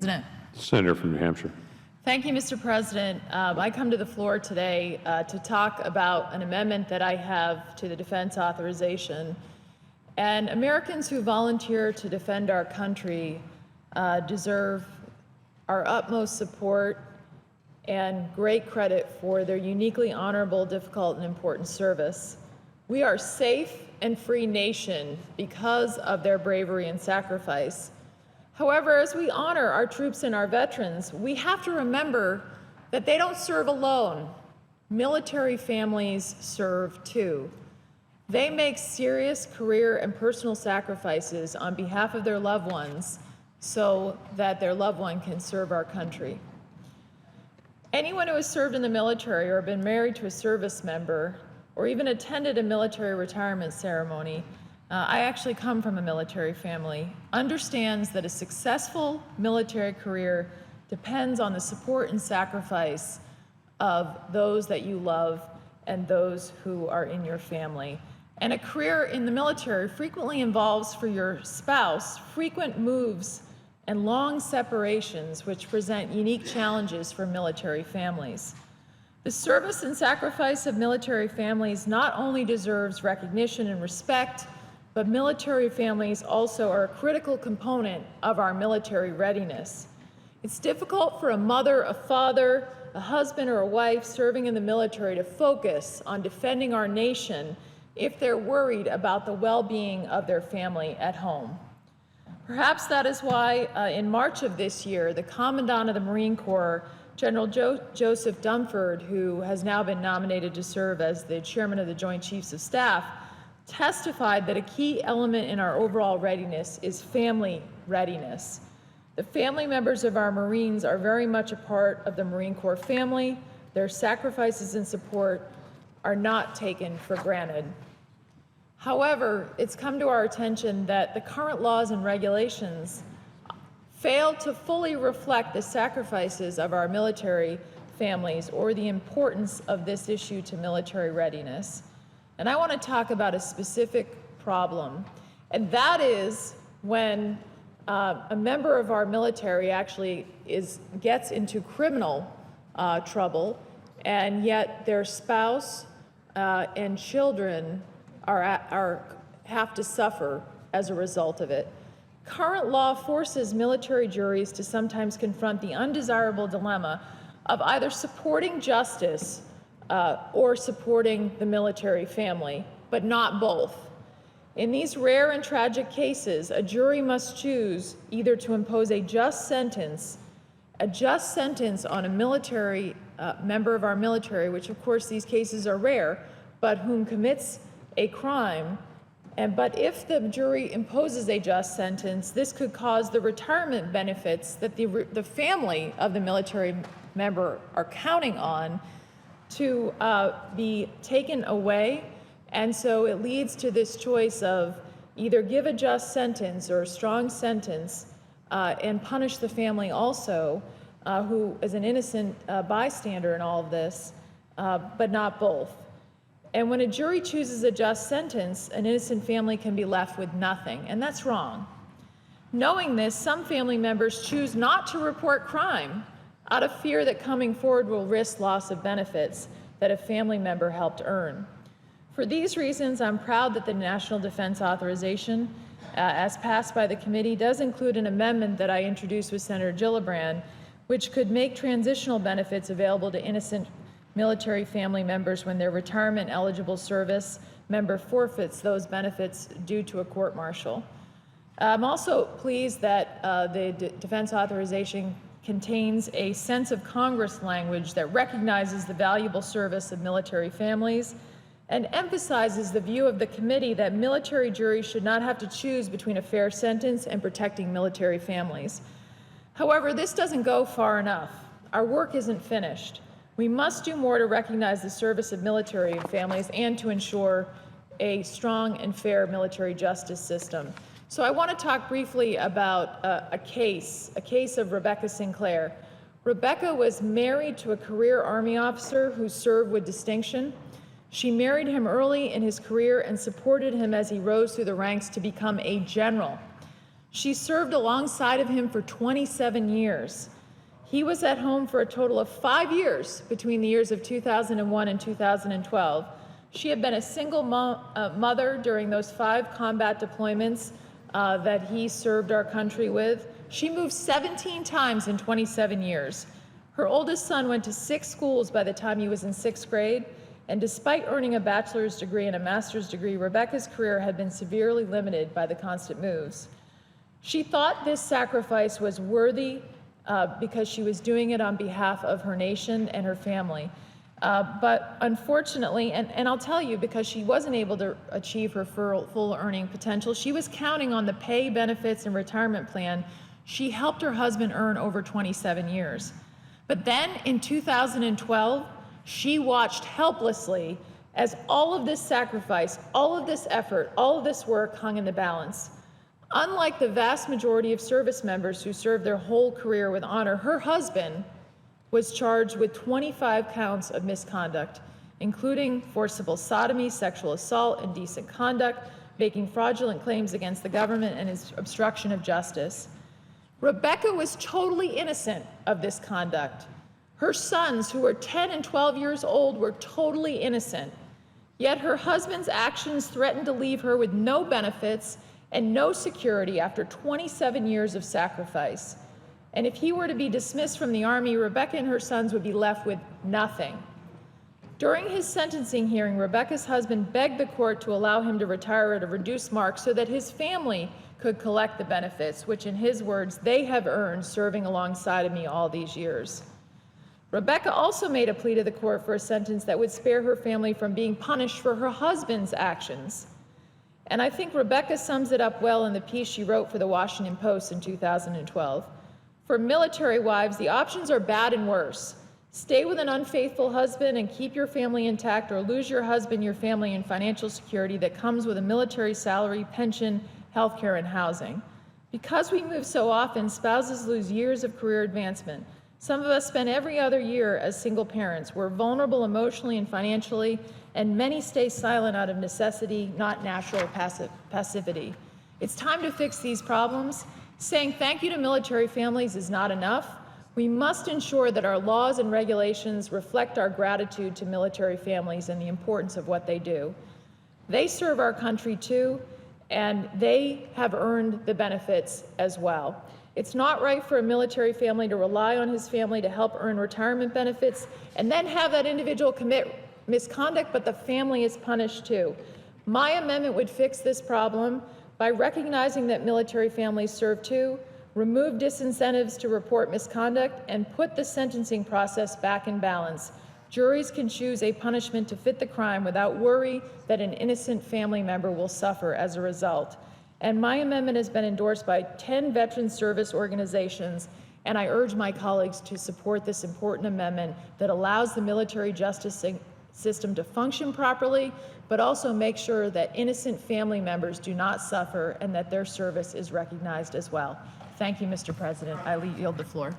President. Senator from New Hampshire. Thank you, Mr. President. I come to the floor today to talk about an amendment that I have to the defense authorization. And Americans who volunteer to defend our country deserve our utmost support and great credit for their uniquely honorable, difficult, and important service. We are a safe and free nation because of their bravery and sacrifice. However, as we honor our troops and our veterans, we have to remember that they don't serve alone. Military families serve too. They make serious career and personal sacrifices on behalf of their loved ones so that their loved one can serve our country. Anyone who has served in the military or been married to a service member or even attended a military retirement ceremony, I actually come from a military family, understands that a successful military career depends on the support and sacrifice of those that you love and those who are in your family. And a career in the military frequently involves for your spouse frequent moves and long separations, which present unique challenges for military families. The service and sacrifice of military families not only deserves recognition and respect, but military families also are a critical component of our military readiness. It's difficult for a mother, a father, a husband, or a wife serving in the military to focus on defending our nation if they're worried about the well-being of their family at home. Perhaps that is why in March of this year, the Commandant of the Marine Corps, General Joseph Dunford, who has now been nominated to serve as the Chairman of the Joint Chiefs of Staff, testified that a key element in our overall readiness is family readiness. The family members of our Marines are very much a part of the Marine Corps family. Their sacrifices and support are not taken for granted. However, it's come to our attention that the current laws and regulations fail to fully reflect the sacrifices of our military families or the importance of this issue to military readiness. And I want to talk about a specific problem, and that is when a member of our military actually gets into criminal trouble, and yet their spouse and children have to suffer as a result of it. Current law forces military juries to sometimes confront the undesirable dilemma of either supporting justice or supporting the military family, but not both. In these rare and tragic cases, a jury must choose either to impose a just sentence on a military member of our military, which of course these cases are rare, but whom commits a crime. But if the jury imposes a just sentence, this could cause the retirement benefits that the family of the military member are counting on to be taken away. And so it leads to this choice of either give a just sentence or a strong sentence and punish the family also, who is an innocent bystander in all of this, but not both. And when a jury chooses a just sentence, an innocent family can be left with nothing, and that's wrong. Knowing this, some family members choose not to report crime out of fear that coming forward will risk loss of benefits that a family member helped earn. For these reasons, I'm proud that the National Defense Authorization, as passed by the committee, does include an amendment that I introduced with Senator Gillibrand, which could make transitional benefits available to innocent military family members when their retirement-eligible service member forfeits those benefits due to a court-martial. I'm also pleased that the Defense Authorization contains a sense of Congress language that recognizes the valuable service of military families and emphasizes the view of the committee that military juries should not have to choose between a fair sentence and protecting military families. However, this doesn't go far enough. Our work isn't finished. We must do more to recognize the service of military families and to ensure a strong and fair military justice system. So I want to talk briefly about a case of Rebecca Sinclair. Rebecca was married to a career Army officer who served with distinction. She married him early in his career and supported him as he rose through the ranks to become a general. She served alongside of him for 27 years. He was at home for a total of 5 years between the years of 2001 and 2012. She had been a single mother during those 5 combat deployments that he served our country with. She moved 17 times in 27 years. Her oldest son went to 6 schools by the time he was in 6th grade, and despite earning a bachelor's degree and a master's degree, Rebecca's career had been severely limited by the constant moves. She thought this sacrifice was worthy because she was doing it on behalf of her nation and her family. But unfortunately, and I'll tell you, because she wasn't able to achieve her full earning potential, she was counting on the pay, benefits, and retirement plan she helped her husband earn over 27 years. But then in 2012, she watched helplessly as all of this sacrifice, all of this effort, all of this work hung in the balance. Unlike the vast majority of service members who served their whole career with honor, her husband was charged with 25 counts of misconduct, including forcible sodomy, sexual assault, indecent conduct, making fraudulent claims against the government, and his obstruction of justice. Rebecca was totally innocent of this conduct. Her sons, who were 10 and 12 years old, were totally innocent. Yet her husband's actions threatened to leave her with no benefits and no security after 27 years of sacrifice. And if he were to be dismissed from the Army, Rebecca and her sons would be left with nothing. During his sentencing hearing, Rebecca's husband begged the court to allow him to retire at a reduced mark so that his family could collect the benefits, which in his words, they have earned serving alongside of me all these years. Rebecca also made a plea to the court for a sentence that would spare her family from being punished for her husband's actions. And I think Rebecca sums it up well in the piece she wrote for the Washington Post in 2012. For military wives, the options are bad and worse. Stay with an unfaithful husband and keep your family intact, or lose your husband, your family, and financial security that comes with a military salary, pension, health care, and housing. Because we move so often, spouses lose years of career advancement. Some of us spend every other year as single parents. We're vulnerable emotionally and financially, and many stay silent out of necessity, not natural passivity. It's time to fix these problems. Saying thank you to military families is not enough. We must ensure that our laws and regulations reflect our gratitude to military families and the importance of what they do. They serve our country too, and they have earned the benefits as well. It's not right for a military family to rely on his family to help earn retirement benefits and then have that individual commit misconduct, but the family is punished too. My amendment would fix this problem by recognizing that military families serve too, remove disincentives to report misconduct, and put the sentencing process back in balance. Juries can choose a punishment to fit the crime without worry that an innocent family member will suffer as a result. And my amendment has been endorsed by 10 veteran service organizations, and I urge my colleagues to support this important amendment that allows the military justice system to function properly, but also make sure that innocent family members do not suffer and that their service is recognized as well. Thank you, Mr. President. I yield the floor.